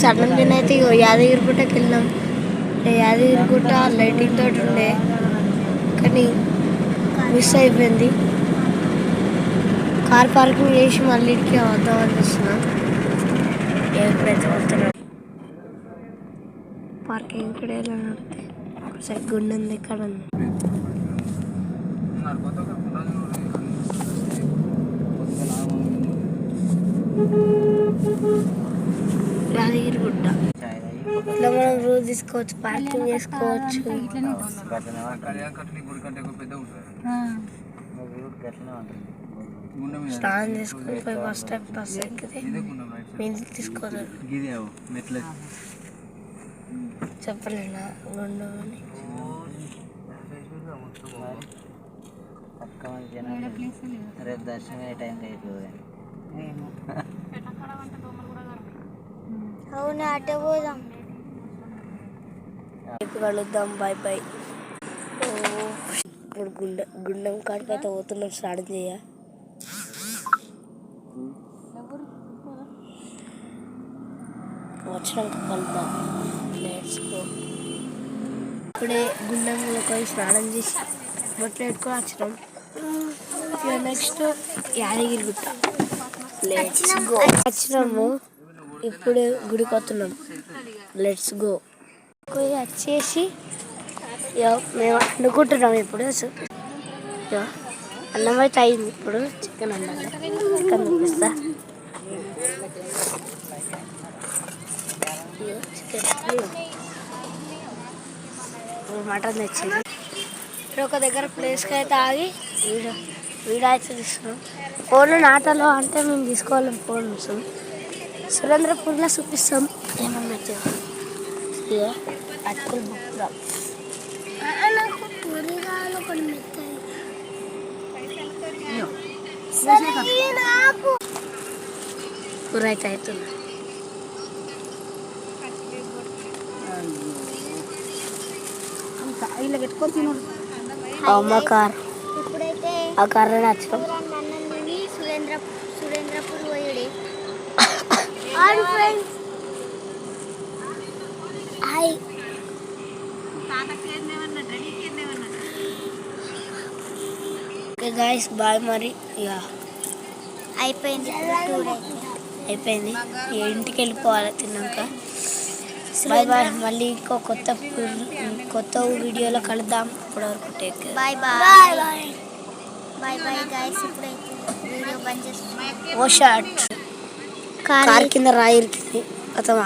సడన్గా అయితే యాదగిరిగుట్టకి వెళ్ళినాం. యాదగిరిగుట్ట లైటింగ్ తోటి ఉండే కానీ మిస్ అయిపోయింది. కార్ పార్కింగ్ చేసి మళ్ళీ ఇంటికి వద్దామని చూస్తున్నాం. ఎప్పుడైతే వస్తున్నాం పార్కింగ్ ఇక్కడ ఎలా నడితే ఒకసారి గుండె ఉంది ఇక్కడ ఉంది. యాదగిరిగుట్ట ఇట్లా మనం రోజు తీసుకోవచ్చు, పార్కింగ్ చేసుకోవచ్చు. స్నానం చేసుకుని పోయి బస్ స్టాప్ బస్ ఎక్కితే మేము తీసుకోవాలి. చెప్పలేనా ఉండవని రేపు దర్శనం అయ్యే టైంకి అయిపోయింది. అవునా అటే పోదాం. కలుద్దాం. Bye bye. ఇప్పుడు గుండం కాడికి అయితే పోతున్నాం. స్టార్ట్ చేయ వచ్చినాక కలుద్దాం. Let's go. ఇప్పుడే గుండంలో పోయి స్నానం చేసి బొట్లు పెట్టుకొని వచ్చినాం. Next Yadagirigutta let's go. వచ్చినాము, ఇప్పుడు గుడికి వస్తున్నాం. Let's go. వచ్చేసి మేము అనుకుంటున్నాం. ఇప్పుడు అన్నం అయితే అయింది. ఇప్పుడు చికెన్ వండాలి. చికెన్ చూపిస్తా. మటన్ తెచ్చింది. ఇప్పుడు ఒక దగ్గర ప్లేస్కి అయితే ఆగి వీడియో అయితే తీస్తున్నాం. ఫోన్లు నాటలో అంటే మేము తీసుకోవాలి. ఫోన్ సురేంద్రపూర్లో చూపిస్తాం. ఏమన్నా అటుకులు బుక్ కూర అయితే అవుతుంది. అమ్మ కార్ ఆ కార్ నచ్చడం. సురేంద్రపూర్ పోయి గాయస్ బాయ్. మరి ఇక అయిపోయింది. అయిపోయింది. ఇంటికి వెళ్ళిపోవాలి తిన్నాక. Bye bye. మళ్ళీ ఇంకో కొత్త వీడియోలో కలుద్దాం. ఇప్పటివరకు take care. Bye bye. Bye bye guys. ఇప్పుడైతే వీడియో బంద్ చేస్తున్నాం. ఓ షాట్ కార్ కింద రాయిరికి అతను